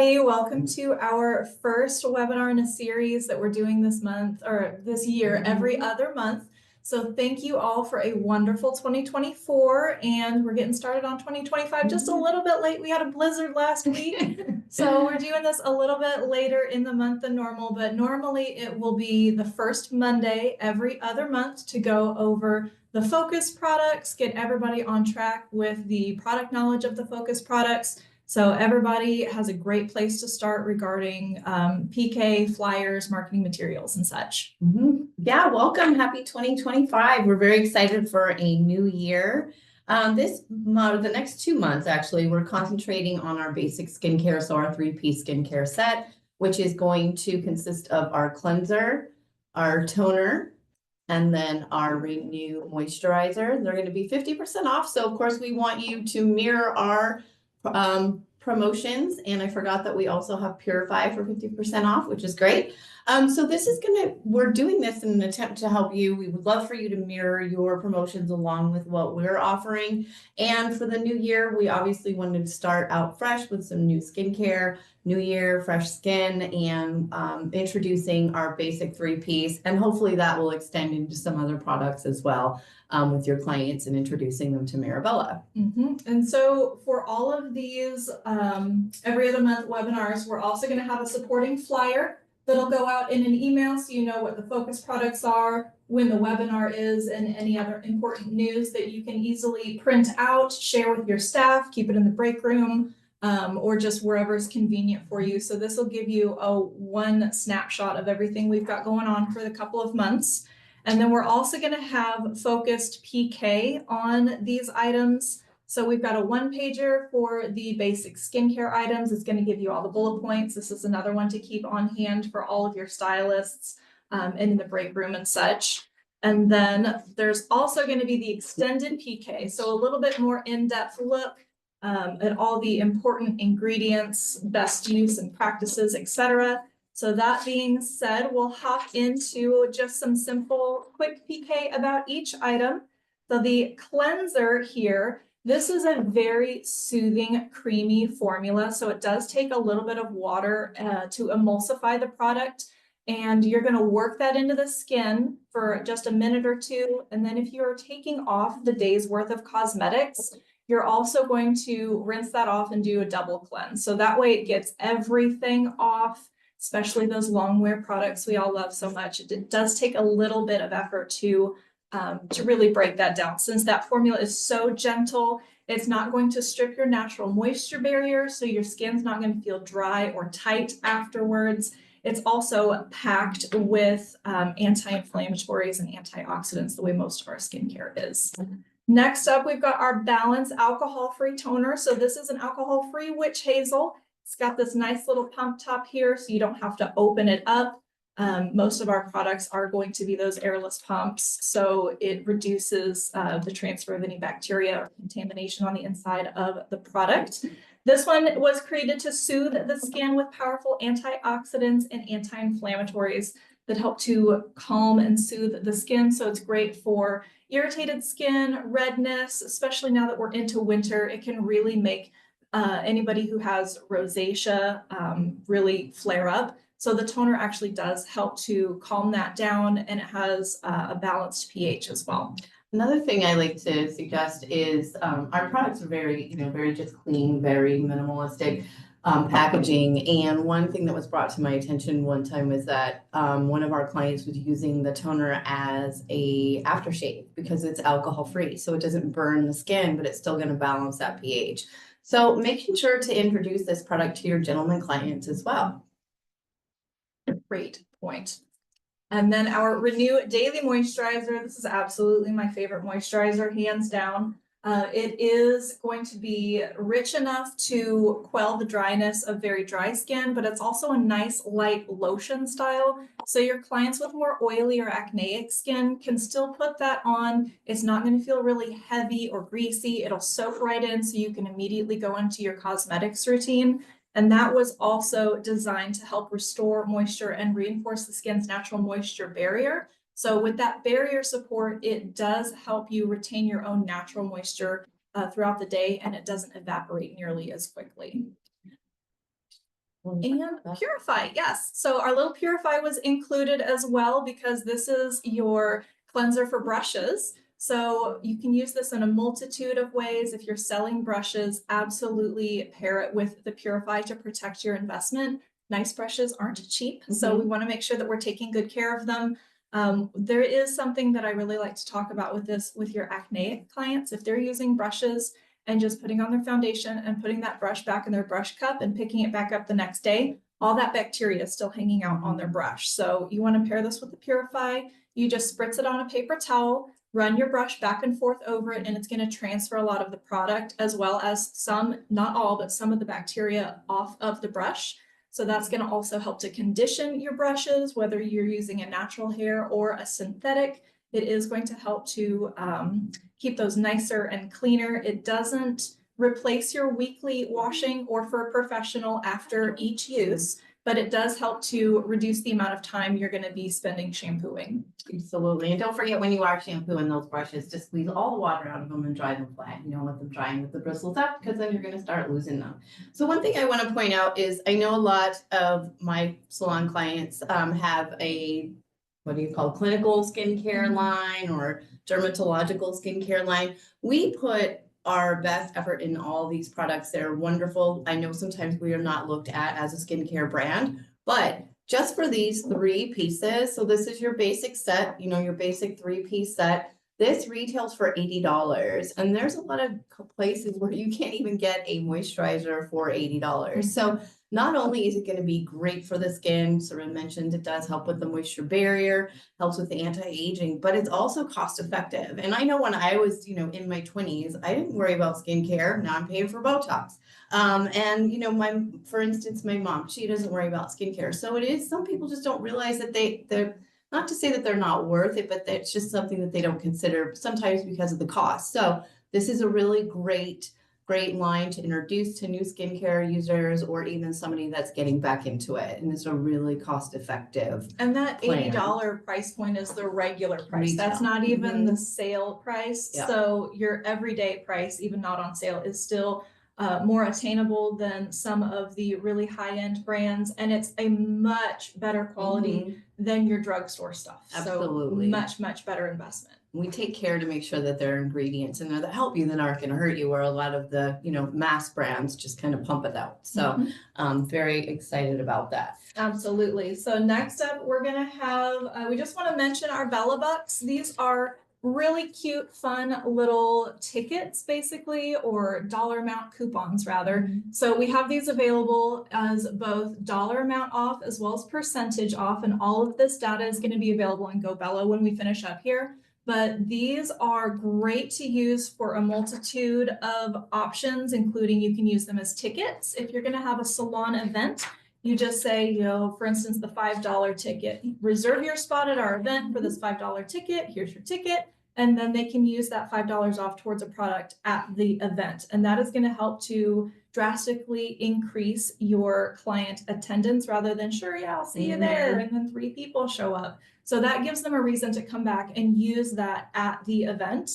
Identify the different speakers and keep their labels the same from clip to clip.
Speaker 1: everybody. Welcome to our first webinar in a series that we're doing this month or this year, every other month. So thank you all for a wonderful 2024, and we're getting started on 2025 just a little bit late. We had a blizzard last week, so we're doing this a little bit later in the month than normal, but normally it will be the first Monday every other month to go over the focus products, get everybody on track with the product knowledge of the focus products. So everybody has a great place to start regarding PK, flyers, marketing materials, and such.
Speaker 2: Yeah, welcome. Happy 2025. We're very excited for a new year. The next 2 months, actually, we're concentrating on our basic skincare, so our 3-piece skincare set, which is going to consist of our cleanser, our toner, and then our Renew moisturizer. They're going to be 50% off. So of course we want you to mirror our promotions, and I forgot that we also have Purify for 50% off, which is great. So this is we're doing this in an attempt to help you. We would love for you to mirror your promotions along with what we're offering. And for the new year, we obviously wanted to start out fresh with some new skincare, new year, fresh skin, and introducing our basic 3-piece, and hopefully that will extend into some other products as well with your clients and introducing them to Mirabella.
Speaker 1: And so for all of these every other month webinars, we're also going to have a supporting flyer that'll go out in an email so you know what the focus products are, when the webinar is, and any other important news that you can easily print out, share with your staff, keep it in the break room, or just wherever is convenient for you. So this will give you one snapshot of everything we've got going on for the couple of months. And then we're also going to have focused PK on these items. So we've got a 1-pager for the basic skincare items. It's going to give you all the bullet points. This is another one to keep on hand for all of your stylists and in the break room and such. And then there's also going to be the extended PK. So a little bit more in-depth look at all the important ingredients, best use and practices, etc. So that being said, we'll hop into just some simple quick PK about each item. So the cleanser here, this is a very soothing, creamy formula. So it does take a little bit of water to emulsify the product. And you're going to work that into the skin for just a minute or two. And then if you're taking off the day's worth of cosmetics, you're also going to rinse that off and do a double cleanse. So that way it gets everything off, especially those long wear products we all love so much. It does take a little bit of effort to really break that down. Since that formula is so gentle, it's not going to strip your natural moisture barrier, so your skin's not going to feel dry or tight afterwards. It's also packed with anti-inflammatories and antioxidants the way most of our skincare is. Next up, we've got our Balance alcohol-free toner. So this is an alcohol-free witch hazel. It's got this nice little pump top here, so you don't have to open it up. Most of our products are going to be those airless pumps, so it reduces the transfer of any bacteria or contamination on the inside of the product. This one was created to soothe the skin with powerful antioxidants and anti-inflammatories that help to calm and soothe the skin. So it's great for irritated skin, redness, especially now that we're into winter. It can really make anybody who has rosacea really flare up. So the toner actually does help to calm that down, and it has a balanced pH as well.
Speaker 2: Another thing I like to suggest is our products are very, very just clean, very minimalistic packaging. And one thing that was brought to my attention one time was that one of our clients was using the toner as a aftershave because it's alcohol free. So it doesn't burn the skin, but it's still going to balance that pH. So making sure to introduce this product to your gentleman clients as well.
Speaker 1: Great point. And then our Renew Daily Moisturizer. This is absolutely my favorite moisturizer, hands down. It is going to be rich enough to quell the dryness of very dry skin, but it's also a nice light lotion style. So your clients with more oily or acneic skin can still put that on. It's not going to feel really heavy or greasy. It'll soak right in, so you can immediately go into your cosmetics routine. And that was also designed to help restore moisture and reinforce the skin's natural moisture barrier. So with that barrier support, it does help you retain your own natural moisture throughout the day, and it doesn't evaporate nearly as quickly. And Purify, yes. So our little Purify was included as well because this is your cleanser for brushes. So you can use this in a multitude of ways. If you're selling brushes, absolutely pair it with the Purify to protect your investment. Nice brushes aren't cheap, so we want to make sure that we're taking good care of them. There is something that I really like to talk about with this, with your acneic clients. If they're using brushes and just putting on their foundation and putting that brush back in their brush cup and picking it back up the next day, all that bacteria is still hanging out on their brush. So you want to pair this with the Purify. You just spritz it on a paper towel, run your brush back and forth over it, and it's going to transfer a lot of the product as well as some, not all, but some of the bacteria off of the brush. So that's going to also help to condition your brushes, whether you're using a natural hair or a synthetic. It is going to help to keep those nicer and cleaner. It doesn't replace your weekly washing or for a professional after each use, but it does help to reduce the amount of time you're going to be spending shampooing.
Speaker 2: Absolutely. And don't forget, when you are shampooing those brushes, just squeeze all the water out of them and dry them flat. You don't let them drying with the bristles up, because then you're going to start losing them. So one thing I want to point out is I know a lot of my salon clients have a, what do you call, clinical skincare line or dermatological skincare line. We put our best effort in all these products. They're wonderful. I know sometimes we are not looked at as a skincare brand, but just for these 3 pieces, so this is your basic set, you know, your basic 3-piece set. This retails for $80, and there's a lot of places where you can't even get a moisturizer for $80. So not only is it going to be great for the skin, Serynne mentioned it does help with the moisture barrier, helps with the anti-aging, but it's also cost effective. And I know when I was, you know, in my 20s, I didn't worry about skincare. Now I'm paying for Botox. And you know, for instance, my mom, she doesn't worry about skincare. So it is, some people just don't realize that they're not to say that they're not worth it, but that's just something that they don't consider sometimes because of the cost. So this is a really great line to introduce to new skincare users or even somebody that's getting back into it. And it's a really cost-effective.
Speaker 1: And that $80 price point is the regular price.
Speaker 2: Retail.
Speaker 1: That's not even the sale price.
Speaker 2: Yep.
Speaker 1: So your everyday price, even not on sale, is still more attainable than some of the really high-end brands. And it's a much better quality than your drugstore stuff.
Speaker 2: Absolutely.
Speaker 1: So much, much better investment.
Speaker 2: We take care to make sure that there are ingredients in there that help you, that aren't going to hurt you, where a lot of the, you know, mass brands just kind of pump it out. So I'm very excited about that.
Speaker 1: Absolutely. So next up, we're going to have, we just want to mention our Bella Bucks. These are really cute, fun little tickets, basically, or dollar amount coupons, rather. So we have these available as both dollar amount off as well as percentage off. And all of this data is going to be available in GoBella when we finish up here. But these are great to use for a multitude of options, including you can use them as tickets. If you're going to have a salon event, you just say, you know, for instance, the $5 ticket, reserve your spot at our event for this $5 ticket. Here's your ticket. And then they can use that $5 off towards a product at the event. And that is going to help to drastically increase your client attendance rather than, sure, yeah, I'll see you there. And then 3 people show up. So that gives them a reason to come back and use that at the event.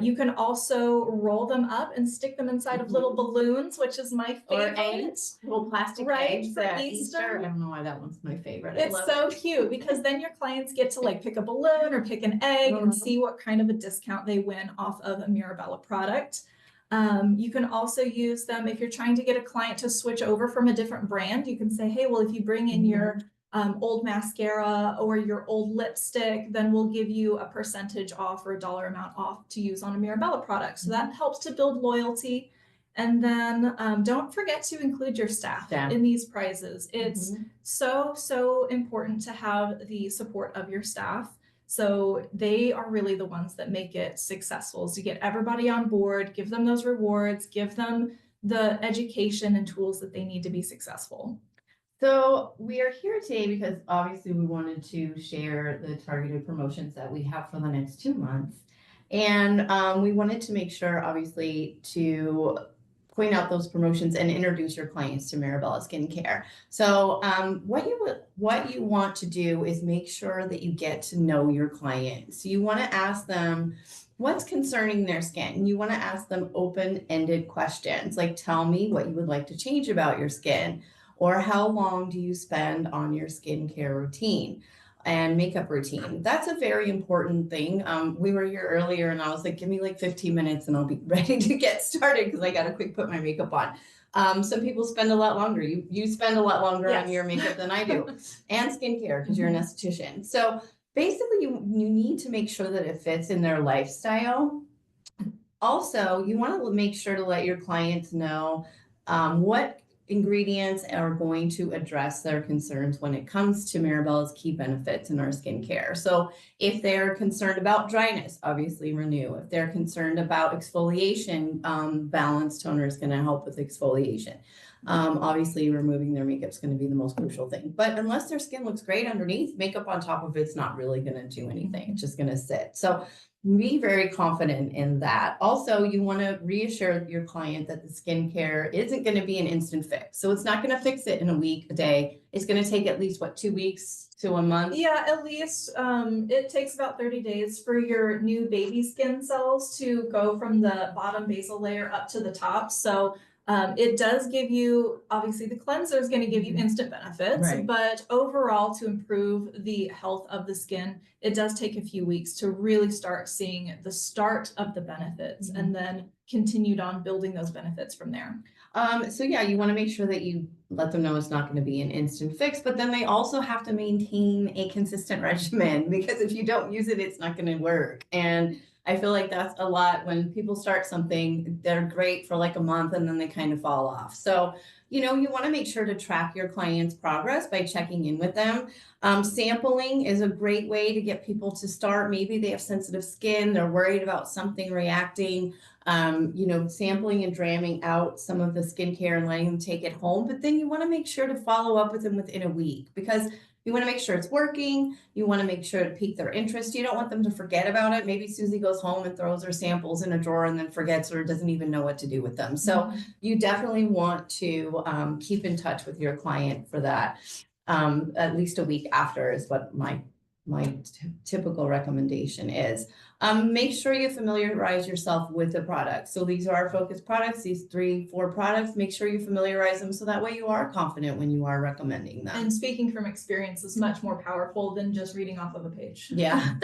Speaker 1: You can also roll them up and stick them inside of little balloons, which is my favorite.
Speaker 2: Or eggs, little plastic eggs
Speaker 1: for
Speaker 2: at
Speaker 1: Easter.
Speaker 2: I don't know why that one's my favorite.
Speaker 1: It's so cute because then your clients get to like pick a balloon or pick an egg and see what kind of a discount they win off of a Mirabella product. You can also use them if you're trying to get a client to switch over from a different brand. You can say, hey, well, if you bring in your old mascara or your old lipstick, then we'll give you a percentage off or a dollar amount off to use on a Mirabella product. So that helps to build loyalty. And then don't forget to include your staff in these prizes. It's so important to have the support of your staff. So they are really the ones that make it successful. So you get everybody on board, give them those rewards, give them the education and tools that they need to be successful.
Speaker 2: So we are here today because obviously we wanted to share the targeted promotions that we have for the next 2 months. And we wanted to make sure, obviously, to point out those promotions and introduce your clients to Mirabella Skincare. So what you want to do is make sure that you get to know your clients. So you want to ask them what's concerning their skin. You want to ask them open-ended questions like, tell me what you would like to change about your skin. Or how long do you spend on your skincare routine and makeup routine? That's a very important thing. We were here earlier and I was like, give me like 15 minutes and I'll be ready to get started because I got to quick put my makeup on. Some people spend a lot longer. You spend a lot longer on your makeup than I do, and skincare because you're an esthetician. So basically you need to make sure that it fits in their lifestyle. Also, you want to make sure to let your clients know what ingredients are going to address their concerns when it comes to Mirabella's key benefits in our skincare. So if they're concerned about dryness, obviously Renew. If they're concerned about exfoliation, Balance Toner is going to help with exfoliation. Obviously removing their makeup is going to be the most crucial thing. But unless their skin looks great underneath, makeup on top of it's not really going to do anything. It's just going to sit. So be very confident in that. Also, you want to reassure your client that the skincare isn't going to be an instant fix. So it's not going to fix it in a week, a day. It's going to take at least, what, 2 weeks to a month?
Speaker 1: Yeah, at least. It takes about 30 days for your new baby skin cells to go from the bottom basal layer up to the top. So it does give you, obviously the cleanser is going to give you instant benefits, but overall to improve the health of the skin, it does take a few weeks to really start seeing the start of the benefits and then continued on building those benefits from there.
Speaker 2: So yeah, you want to make sure that you let them know it's not going to be an instant fix, but then they also have to maintain a consistent regimen because if you don't use it, it's not going to work. And I feel like that's a lot when people start something, they're great for like a month and then they kind of fall off. So, you know, you want to make sure to track your client's progress by checking in with them. Sampling is a great way to get people to start. Maybe they have sensitive skin, they're worried about something reacting. You know, sampling and dramming out some of the skincare and letting them take it home. But then you want to make sure to follow up with them within a week because you want to make sure it's working. You want to make sure to pique their interest. You don't want them to forget about it. Maybe Susie goes home and throws her samples in a drawer and then forgets or doesn't even know what to do with them. So you definitely want to keep in touch with your client for that. At least a week after is what my typical recommendation is. Make sure you familiarize yourself with the product. So these are our focus products, these 3-4 products. Make sure you familiarize them so that way you are confident when you are recommending them.
Speaker 1: And speaking from experience is much more powerful than just reading off of a page.
Speaker 2: Yeah,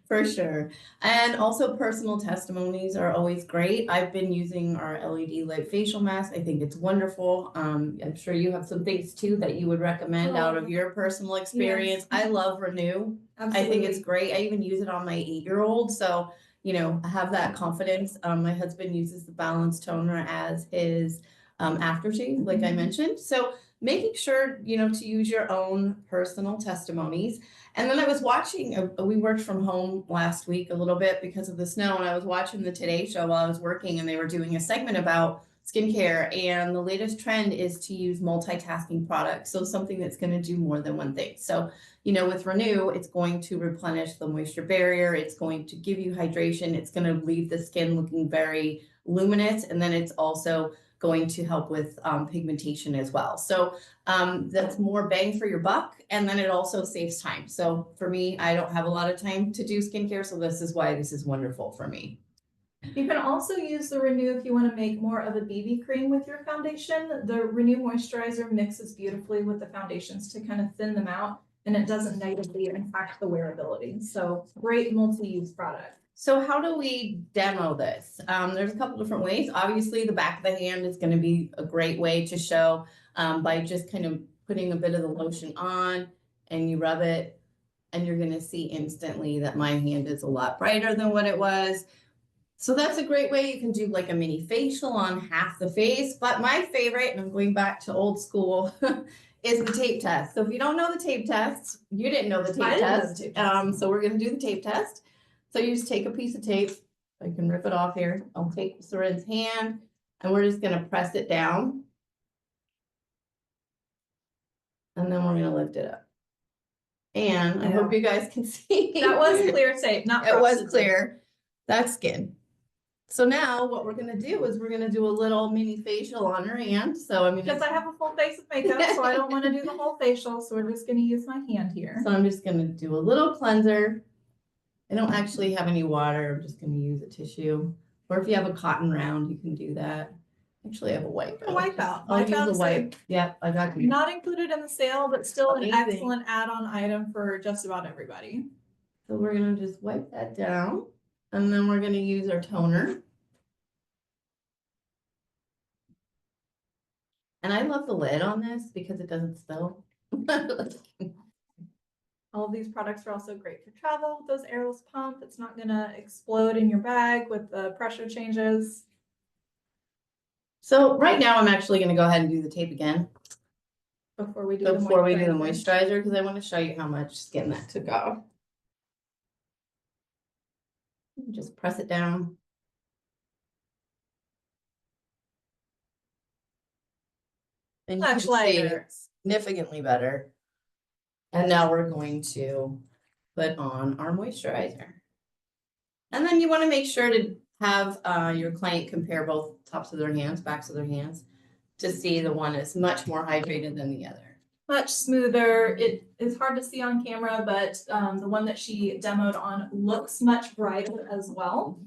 Speaker 2: for sure. And also personal testimonies are always great. I've been using our LED light facial mask. I think it's wonderful. I'm sure you have some things too that you would recommend out of your personal experience. Yes. I love Renew. Absolutely. I think it's great. I even use it on my 8-year-old. So, you know, I have that confidence. My husband uses the Balance Toner as his aftershave, like I mentioned. So making sure, you know, to use your own personal testimonies. And then I was watching, we worked from home last week a little bit because of the snow. And I was watching the Today Show while I was working and they were doing a segment about skincare. And the latest trend is to use multitasking products. So something that's going to do more than one thing. So, you know, with Renew, it's going to replenish the moisture barrier. It's going to give you hydration. It's going to leave the skin looking very luminous. And then it's also going to help with pigmentation as well. So that's more bang for your buck. And then it also saves time. So for me, I don't have a lot of time to do skincare. So this is why this is wonderful for me.
Speaker 1: You can also use the Renew if you want to make more of a BB cream with your foundation. The Renew moisturizer mixes beautifully with the foundations to kind of thin them out, and it doesn't negatively impact the wearability. So great multi-use product.
Speaker 2: So how do we demo this? There's a couple different ways. Obviously, the back of the hand is going to be a great way to show by just kind of putting a bit of the lotion on and you rub it and you're going to see instantly that my hand is a lot brighter than what it was. So that's a great way. You can do like a mini facial on half the face. But my favorite, and I'm going back to old school, is the tape test. So if you don't know the tape test, you didn't know the tape test. So we're going to do the tape test. So you just take a piece of tape. I can rip it off here. I'll take Serynne's hand and we're just going to press it down. And then we're going to lift it up. And I hope you guys can see.
Speaker 1: That was clear tape, not
Speaker 2: it was clear. That's skin. So now what we're going to do is we're going to do a little mini facial on her hand. So I mean,
Speaker 1: because I have a full face of makeup, so I don't want to do the whole facial. So we're just going to use my hand here.
Speaker 2: So I'm just going to do a little cleanser. I don't actually have any water. I'm just going to use a tissue. Or if you have a cotton round, you can do that. Actually, I have a wipe.
Speaker 1: A wipe out.
Speaker 2: I'll
Speaker 1: Wipe
Speaker 2: use
Speaker 1: out
Speaker 2: a
Speaker 1: is
Speaker 2: wipe. Yeah, I got you.
Speaker 1: not included in the sale, but still an
Speaker 2: Amazing.
Speaker 1: excellent add-on item for just about everybody.
Speaker 2: So we're gonna just wipe that down, and then we're gonna use our toner. And I love the lid on this because it doesn't spill.
Speaker 1: All of these products are also great for travel with those airless pump. It's not gonna explode in your bag with the pressure changes.
Speaker 2: So right now I'm actually gonna go ahead and do the tape again
Speaker 1: Before we do
Speaker 2: before we do the
Speaker 1: moisturizer.
Speaker 2: moisturizer, because I want to show you how much skin that took off. Just press it down. And you can see it's significantly better. And now we're going to put on our moisturizer. And then you want to make sure to have your client compare both tops of their hands, backs of their hands, to see the one is much more hydrated than the other.
Speaker 1: Much smoother. It is hard to see on camera, but the one that she demoed on looks much brighter as well.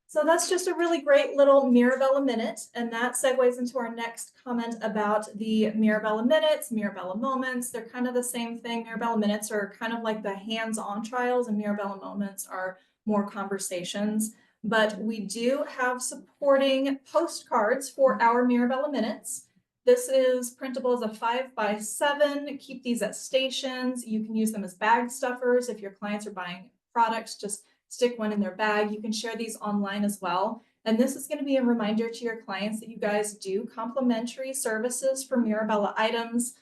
Speaker 1: So that's just a really great little Mirabella minute, and that segues into our next comment about the Mirabella minutes, Mirabella moments. They're kind of the same thing. Mirabella minutes are kind of like the hands-on trials, and Mirabella moments are more conversations. But we do have supporting postcards for our Mirabella minutes. This is printable as a 5x7. Keep these at stations. You can use them as bag stuffers if your clients are buying products. Just stick one in their bag. You can share these online as well. And this is going to be a reminder to your clients that you guys do complimentary services for Mirabella items.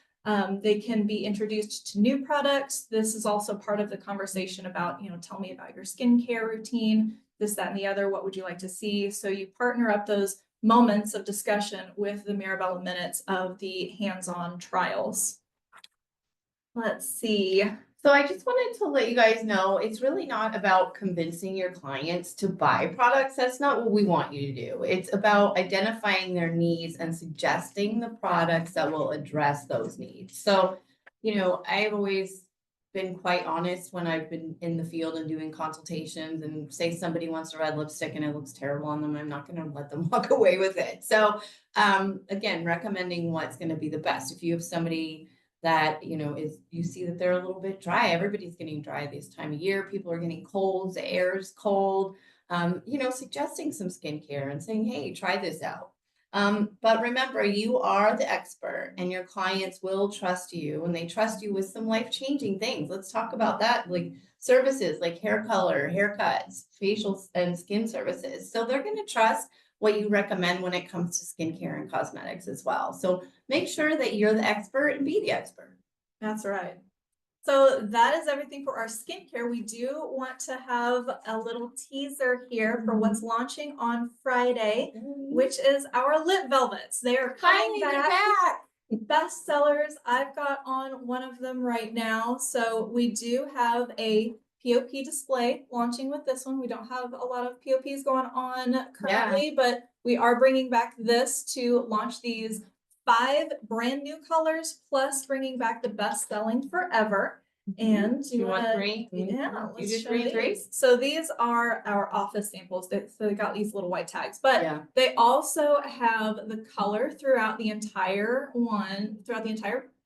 Speaker 1: They can be introduced to new products. This is also part of the conversation about, tell me about your skincare routine, this, that, and the other. What would you like to see? So you partner up those moments of discussion with the Mirabella minutes of the hands-on trials. Let's see.
Speaker 2: So I just wanted to let you guys know, it's really not about convincing your clients to buy products. That's not what we want you to do. It's about identifying their needs and suggesting the products that will address those needs. So, I've always been quite honest when I've been in the field and doing consultations, and say somebody wants a red lipstick and it looks terrible on them, I'm not going to let them walk away with it. So again, recommending what's going to be the best. If you have somebody that, you see that they're a little bit dry. Everybody's getting dry this time of year. People are getting colds, the air is cold, suggesting some skincare and saying, hey, try this out. But remember, you are the expert and your clients will trust you, and they trust you with some life-changing things. Let's talk about that, like services like hair color, haircuts, facial and skin services. So they're going to trust what you recommend when it comes to skincare and cosmetics as well. So make sure that you're the expert and be the expert.
Speaker 1: That's right. So that is everything for our skincare. We do want to have a little teaser here for what's launching on Friday, which is our lip velvets. They are coming back. Best sellers. I've got on one of them right now. So we do have a POP display launching with this one. We don't have a lot of POPs going on currently, but we are bringing back this to launch these 5 brand new colors, plus bringing back the best selling forever. And
Speaker 2: you want 3?
Speaker 1: Yeah,
Speaker 2: you do 3 and 3.
Speaker 1: So these are our office samples. So they got these little white tags, but they also have the color throughout the entire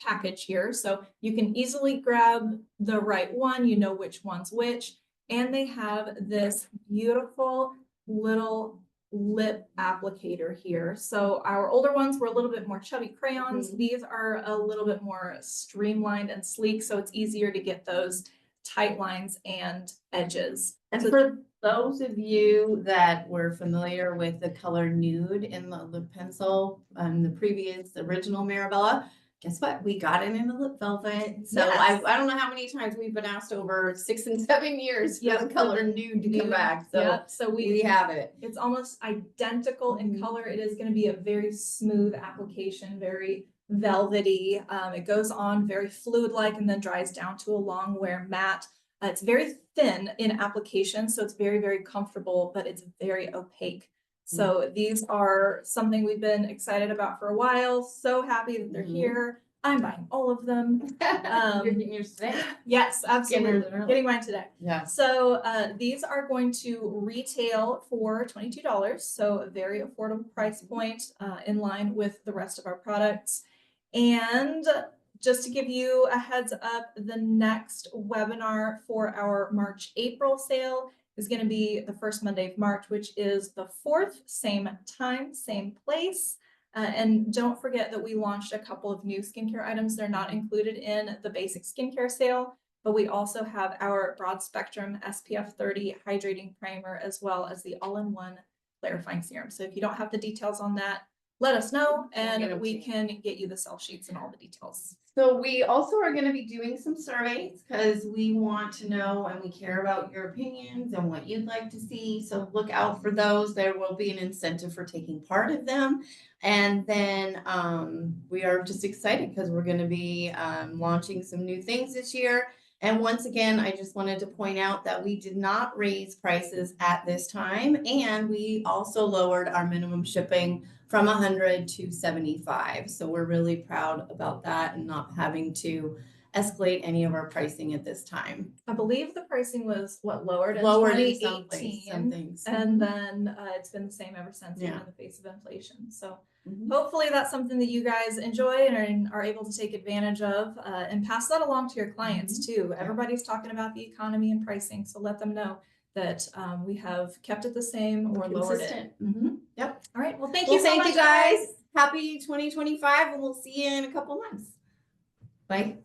Speaker 1: package here. So you can easily grab the right one, which one's which. And they have this beautiful little lip applicator here. So our older ones were a little bit more chubby crayons. These are a little bit more streamlined and sleek, so it's easier to get those tight lines and edges.
Speaker 2: And for those of you that were familiar with the color nude in the lip pencil, the original Mirabella, guess what? We got it in a lip velvet. So I don't know how many times we've been asked over 6 and 7 years for the color nude to come back. So we have it.
Speaker 1: It's almost identical in color. It is going to be a very smooth application, very velvety. It goes on very fluid-like and then dries down to a long wear matte. It's very thin in application, so it's very, very comfortable, but it's very opaque. So these are something we've been excited about for a while. So happy that they're here. I'm buying all of them.
Speaker 2: You're getting yours today.
Speaker 1: Yes, absolutely.
Speaker 2: early.
Speaker 1: Getting mine today.
Speaker 2: Yeah.
Speaker 1: So these are going to retail for $22. So a very affordable price point in line with the rest of our products. And just to give you a heads up, the next webinar for our March-April sale is going to be the first Monday of March, which is the 4th, same time, same place. And don't forget that we launched a couple of new skincare items. They're not included in the basic skincare sale, but we also have our broad spectrum SPF 30 hydrating primer, as well as the all-in-one clarifying serum. So if you don't have the details on that, let us know and we can get you the sell sheets and all the details.
Speaker 2: So we also are going to be doing some surveys because we want to know and we care about your opinions and what you'd like to see. So look out for those. There will be an incentive for taking part of them. And then we are just excited because we're going to be launching some new things this year. And once again, I just wanted to point out that we did not raise prices at this time. And we also lowered our minimum shipping from 100 to 75. So we're really proud about that and not having to escalate any of our pricing at this time.
Speaker 1: I believe the pricing was lowered in
Speaker 2: Lowered in
Speaker 1: 2018,
Speaker 2: some things.
Speaker 1: and then it's been the same ever since,
Speaker 2: Yeah.
Speaker 1: in the face of inflation. So hopefully that's something that you guys enjoy and are able to take advantage of, and pass that along to your clients too. Everybody's talking about the economy and pricing, so let them know that we have kept it the same or lowered it.
Speaker 2: Yep.
Speaker 1: All right. Well, thank you so much,
Speaker 2: guys. Happy 2025, and we'll see you in a couple months. Bye.